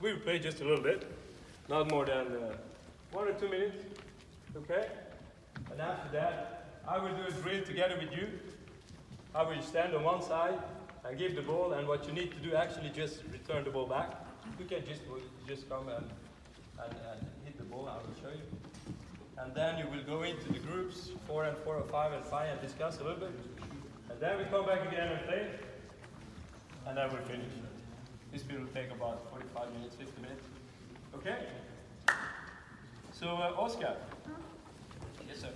We will play just a little bit, not more than 1 or 2 minutes, okay? And after that, I will do a drill together with you. I will stand on one side and give the ball, and what you need to do actually just return the ball back. You can just come and hit the ball, I will show you. And then you will go into the groups, 4 and 4 or 5 and 5, and discuss a little bit. And then we come back again and play, and then we'll finish. This will take about 45 minutes, 50 minutes. Okay? So, Oscar. Yes, sir.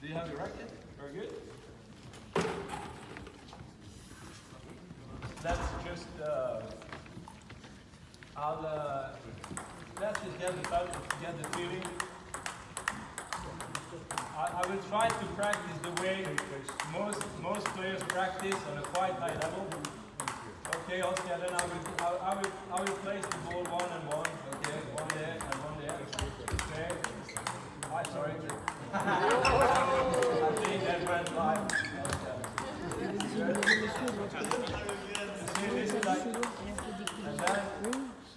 Do you have your racket? Very good. Let's just, let's just get the feeling. I will try to practice the way most players practice on a quite high level. Okay, Oscar, then I will place the ball 1 and 1. Okay, 1 there and 1 there. Okay. Sorry. I think that went live. See, this is like,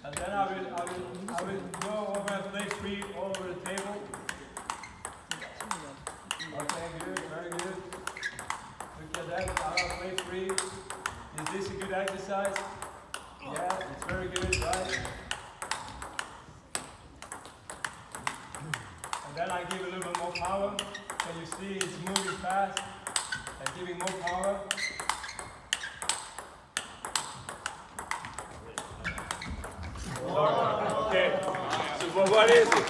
and then I will go over and play 3 all over the table. Okay, good, very good. Look at that, I'll play 3. Is this a good exercise? Yeah, it's very good, right? And then I give a little bit more power. So you see it's moving fast and giving more power. Okay, so what is it?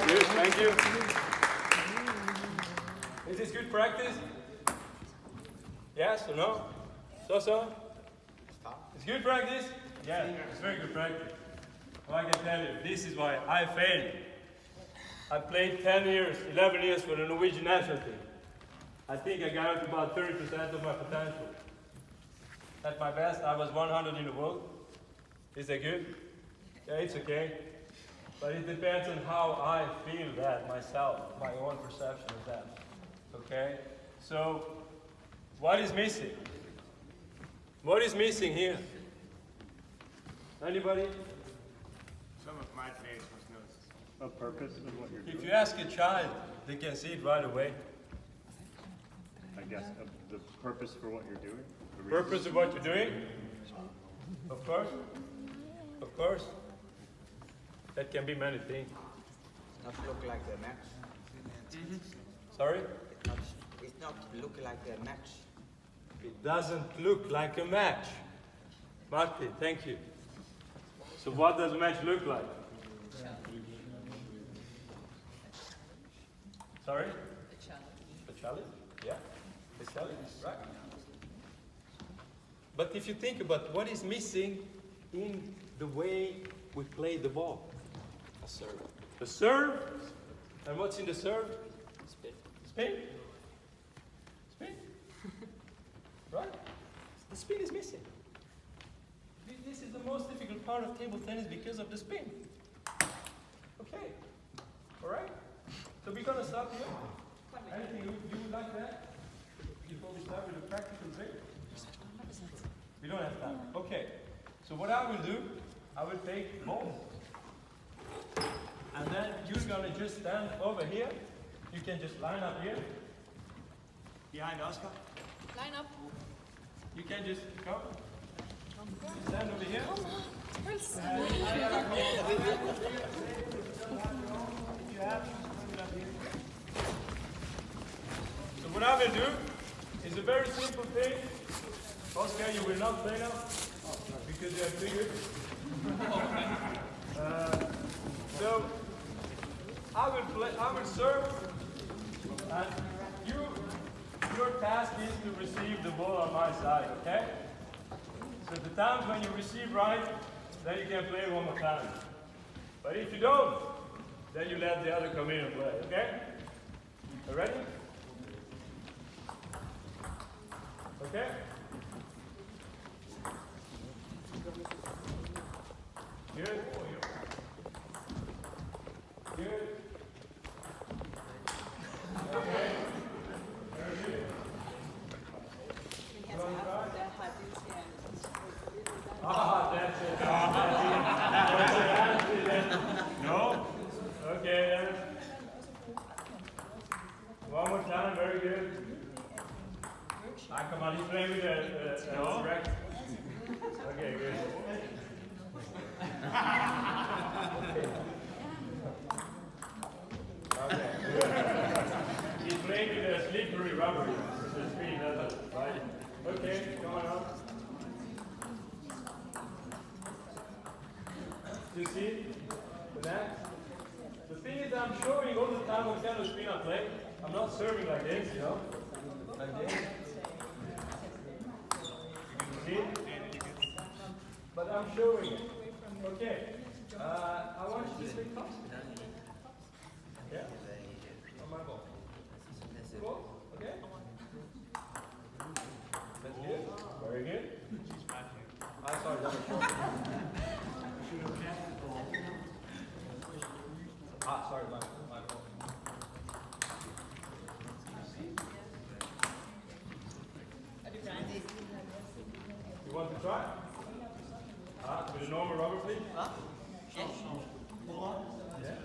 Good, thank you. Is this good practice? Yes or no? So? It's good practice? Yeah, it's very good practice. Well, I can tell you, this is why I failed. I played 10 years, 11 years for the Norwegian national team. I think I got up to about 30% of my potential. At my best, I was 100 in the world. Is that good? Yeah, it's okay. But it depends on how I feel that myself, my own perception of that. Okay? So, what is missing? What is missing here? Anybody? Some of my face was noticed. A purpose of what you're doing? If you ask a child, they can see it right away. I guess the purpose for what you're doing? The reason? Purpose of what you're doing? Of course. Of course. That can be many things. Not look like a match. Sorry? It's not look like a match. It doesn't look like a match. Martin, thank you. So what does a match look like? Sorry? A challenge. A challenge? Yeah. A challenge, right. But if you think about what is missing in the way we play the ball. A serve. The serve. And what's in the serve? Spin. Spin. Spin. Right? The spin is missing. This is the most difficult part of table tennis because of the spin. Okay. Alright? So we're going to start here. Anything you would like to add before we start with the practical drill? We don't have time. Okay. So what I will do, I will take the ball. And then you're going to just stand over here. You can just line up here. Behind Oscar. Line up. You can just come. Stand over here. So what I will do is a very simple thing. Oscar, you will not play now because you are triggered. So I will serve, and your task is to receive the ball on my side, okay? So the times when you receive right, then you can play one more time. But if you don't, then you let the other come in and play, okay? You ready? Okay? Good. Good. Okay. Very good. Ah, that's it. You see? Relax. The thing is, I'm showing all the time what kind of spin I play. I'm not serving like this, you know? Like this. See? But I'm showing it. Okay. I want you to stay close. Yeah? On my ball. Cool? Okay? That's good. Very good. I sorry, that was short. Sorry, my fault. You want to try? With a normal rubber, please? Huh? Yes. Yeah.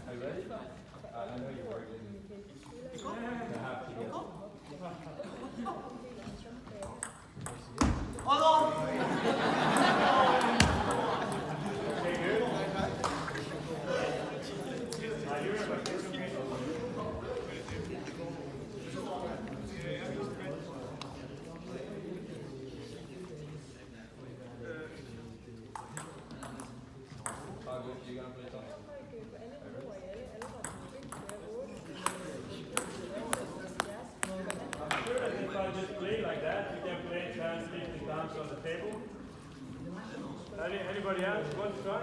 Are you ready? I know you're working. You have to get Okay, good. You're in my first game. You're gonna play something. I'm sure that if I just play like that, you can play 10, 15 times on the table. Anybody else want to try?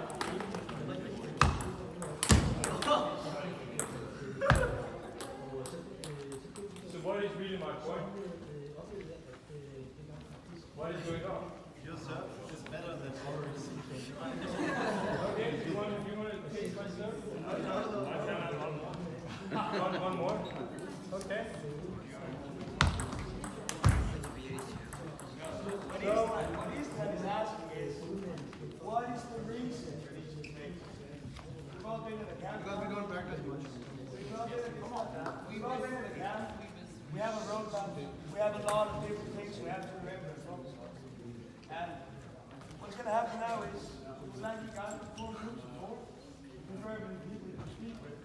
So what is really my point? What is going on? Your serve is better than ours. Okay, do you want to taste my serve? One more? Okay. What Eastman is asking is, what is the reason? We've all been in the camp. Because we don't practice much. We've all been in the camp. We have a roadmap. We have a lot of different things we have to remember and focus on. And what's going to happen now is, it's like you got 4 groups of 4. Preferably people you can speak with.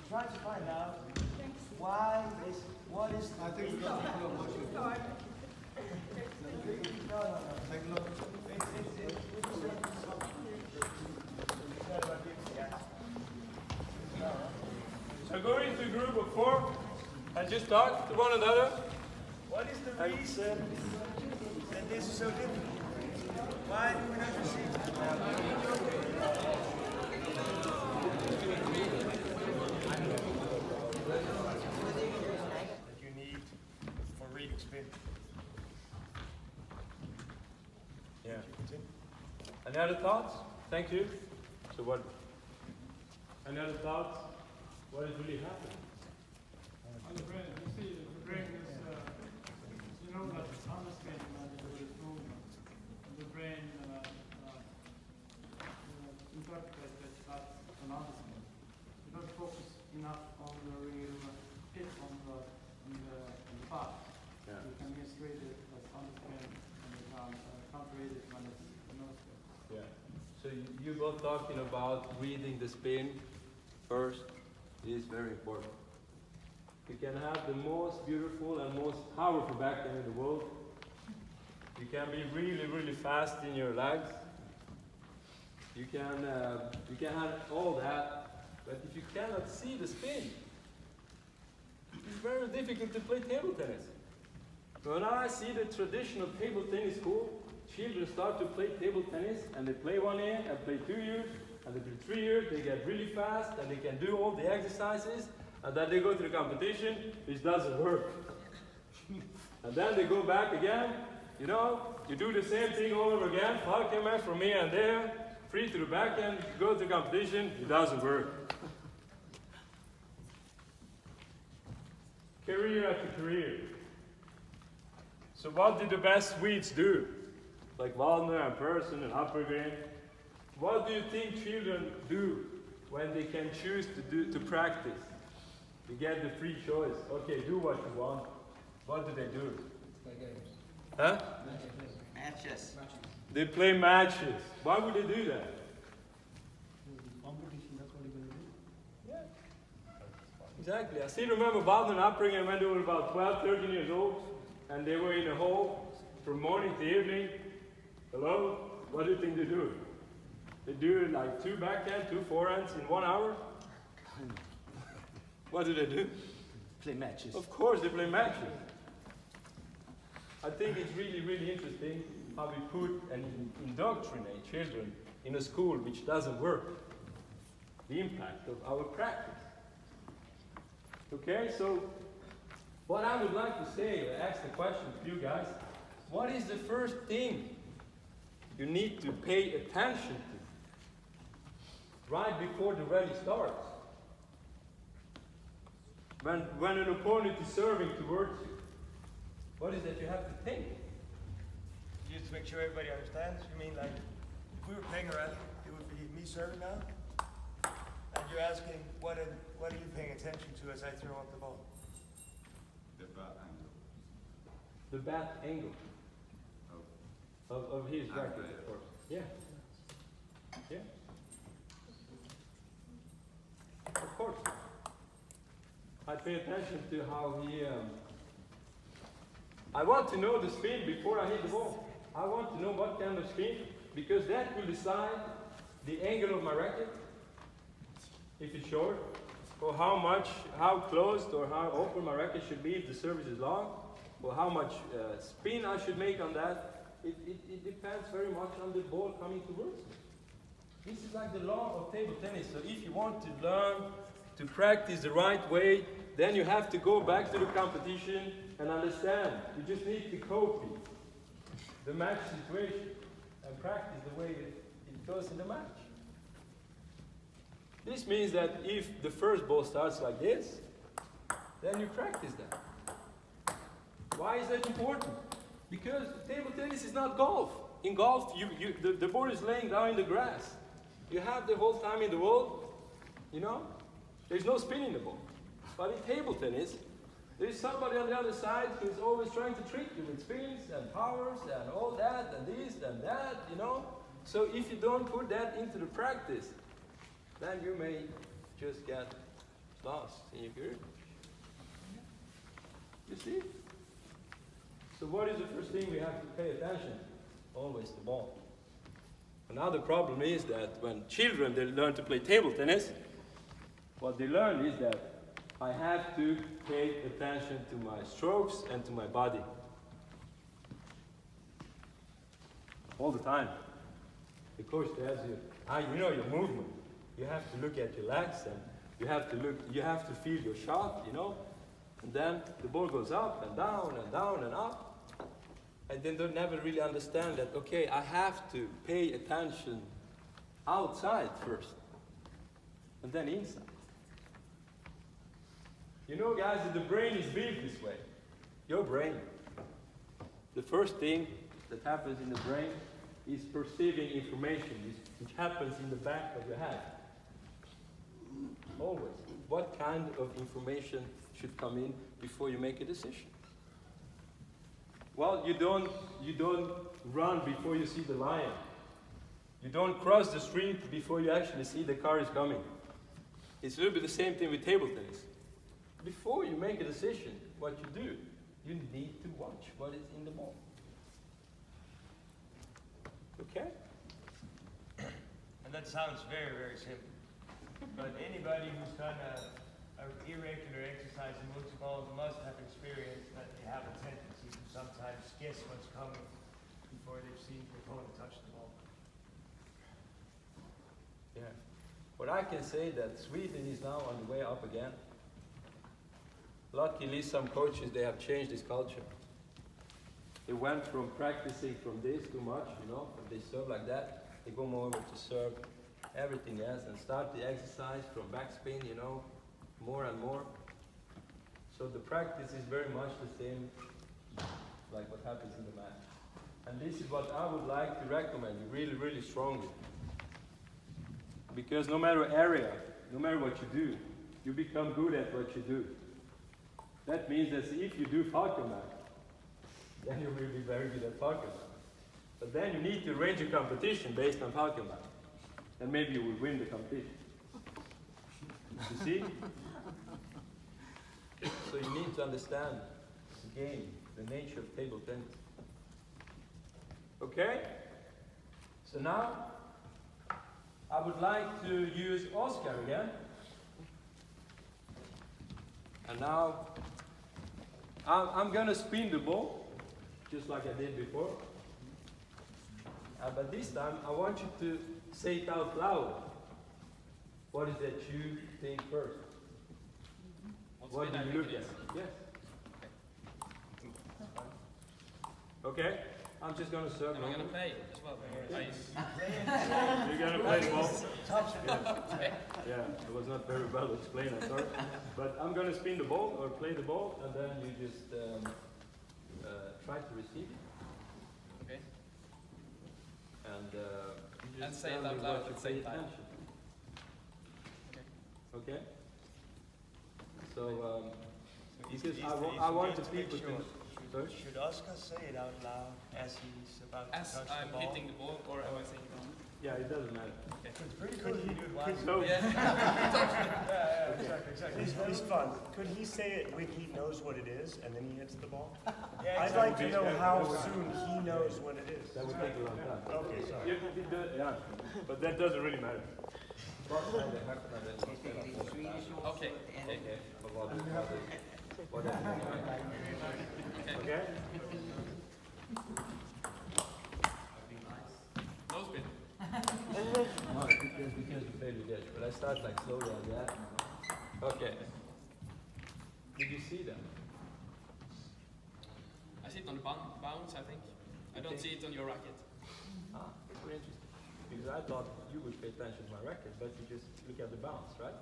Try to find out why this, what is the reason. No. Take a look. So go into a group of 4 and just talk to one another. What is the reason that this is so difficult? Why do we not receive that you need for reading spin? Yeah. Any other thoughts? Thank you. So what? Any other thoughts? What is really happening? On the brain, you see, the brain is, you know that it's understanding is movement. The brain interprets that as an understanding. You don't focus enough on the real hit on the path. Yeah. You can misread it as understanding, and you can counter-read it when it's no spin. Yeah. So you both talking about reading the spin first is very important. You can have the most beautiful and most powerful backhand in the world. You can be really, really fast in your legs. You can have all that, but if you cannot see the spin, it's very difficult to play table tennis. When I see the traditional table tennis school, children start to play table tennis and they play 1 year and play 2 years and they play 3 years, they get really fast and they can do all the exercises and then they go to the competition, which doesn't work. And then they go back again, you know, you do the same thing all over again, Falkenberg from here and there, free to the backhand, go to the competition, it doesn't work. Career after career. So what did the best Swedes do? Like Waldner and Persson and Appelgren. What do you think children do when they can choose to practice? You get the free choice. Okay, do what you want. What do they do? Huh? Matches. They play matches. Why would they do that? Yeah. Exactly. I still remember Waldner and Appelgren when they were about 12, 13 years old, and they were in a hall from morning to evening, Hello? What do you think they do? They do like 2 backhand, 2 forehands in 1 hour? What do they do? Play matches. Of course, they play matches. I think it's really, really interesting how we put and indoctrinate children in a school which doesn't work. The impact of our practice. Okay, so what I would like to say, ask the question to you guys, what is the first thing you need to pay attention to right before the rally starts? When an opponent is serving towards you, what is that you have to think? Just to make sure everybody understands, you mean like, if we were playing a rally, it would be me serving now? And you're asking, what are you paying attention to as I throw up the ball? The bat angle. The bat angle of his racket, of course. Yeah. Yeah. Of course. I pay attention to how he. I want to know the spin before I hit the ball. I want to know what kind of spin, because that will decide the angle of my racket. If it's short, or how closed or how open my racket should be if the service is long, or how much spin I should make on that. It depends very much on the ball coming towards me. This is like the law of table tennis. So if you want to learn to practice the right way, then you have to go back to the competition and understand. You just need to copy the match situation and practice the way it goes in the match. This means that if the first ball starts like this, then you practice that. Why is that important? Because table tennis is not golf. In golf, the ball is laying down in the grass. You have the whole time in the world, you know? There's no spin in the ball. But in table tennis, there's somebody on the other side who's always trying to trick you with spins and powers and all that and this and that, you know? So if you don't put that into the practice, then you may just get lost in your career. You see? So what is the first thing we have to pay attention to? Always the ball. Another problem is that when children they learn to play table tennis, what they learn is that I have to pay attention to my strokes and to my body. All the time. The coach tells you, you know your movement. You have to look at your legs and you have to feel your shot, you know. And then the ball goes up and down and down and up. And then they never really understand that, okay, I have to pay attention outside first. And then inside. You know, guys, that the brain is built this way. Your brain. The first thing that happens in the brain is perceiving information, which happens in the back of your head. Always. What kind of information should come in before you make a decision? Well, you don't run before you see the lion. You don't cross the street before you actually see the car is coming. It's a little bit the same thing with table tennis. Before you make a decision, what you do, you need to watch what is in the ball. Okay? And that sounds very, very simple. But anybody who's done an irregular exercise in multi-ball must have experienced that they have a tendency to sometimes guess what's coming before they've seen the opponent touch the ball. Yeah. But I can say that Sweden is now on the way up again. Luckily, some coaches, they have changed this culture. They went from practicing from this too much, you know, if they serve like that, they go more over to serve everything else and start the exercise from backspin, you know, more and more. So the practice is very much the same like what happens in the match. And this is what I would like to recommend you really, really strongly. Because no matter area, no matter what you do, you become good at what you do. That means that if you do Falkenberg, then you will be very good at Falkenberg. But then you need to arrange a competition based on Falkenberg. And maybe you will win the competition. You see? So you need to understand the game, the nature of table tennis. Okay? So now, I would like to use Oscar again. And now, I'm gonna spin the ball, just like I did before. But this time, I want you to say it out loud. What is that you think first? What do you look at? Yes. Okay, I'm just gonna serve. Am I gonna play as well? You're gonna play the ball? Yeah, it was not very well explained, I'm sorry. But I'm gonna spin the ball or play the ball, and then you just try to receive it. Okay. And you And just say it tell out me loud what you at the pay same time. attention. Okay. Okay? So, He's- because he's- I want he's the made people sure. to... Sorry? Should Oscar say it out loud as he's about to As touch I'm the ball? hitting the ball, or am I saying it wrong? Yeah, it doesn't matter. It's pretty cool if you do it once. So, Yeah, exactly. He's fun. Could he say it when he knows what it is and then he hits the ball? Yeah, I'd like to know how soon he knows what it is. that would take a long time. Okay, sorry. Yeah, but that doesn't really matter. Swedish also Okay. at the end. Okay? No spin. No, because you played with edge, but I start like slowly like that. Okay. Did you see that? I see it on the bounce, I think. I don't see it on your racket. Ah, very interesting. Because I thought you would pay attention to my record, but you just look at the bounce, right?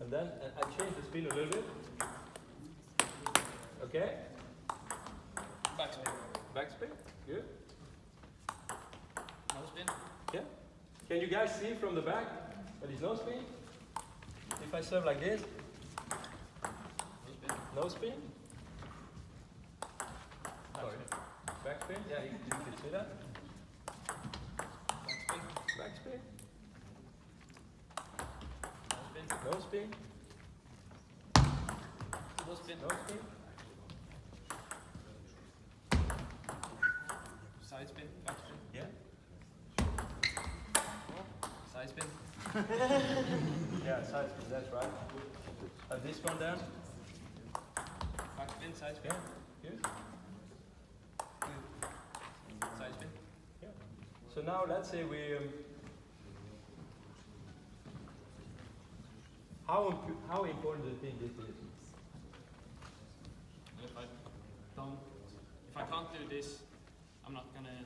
And then I changed the spin a little bit. Okay? Backspin. Backspin. Good. No spin. Yeah. Can you guys see from the back that there's no spin? If I serve like this, No spin. no spin. Sorry. Backspin. Yeah, you can see that. Backspin. Backspin. No spin. No spin. No spin. No spin. Side spin. Backspin. Yeah. Side spin. Yeah, side spin. That's right. This one then. Backspin. Side spin. Yeah. Good. Side spin. Yeah. So now let's say we. How important do you think this is? And if I can't do this, I'm not gonna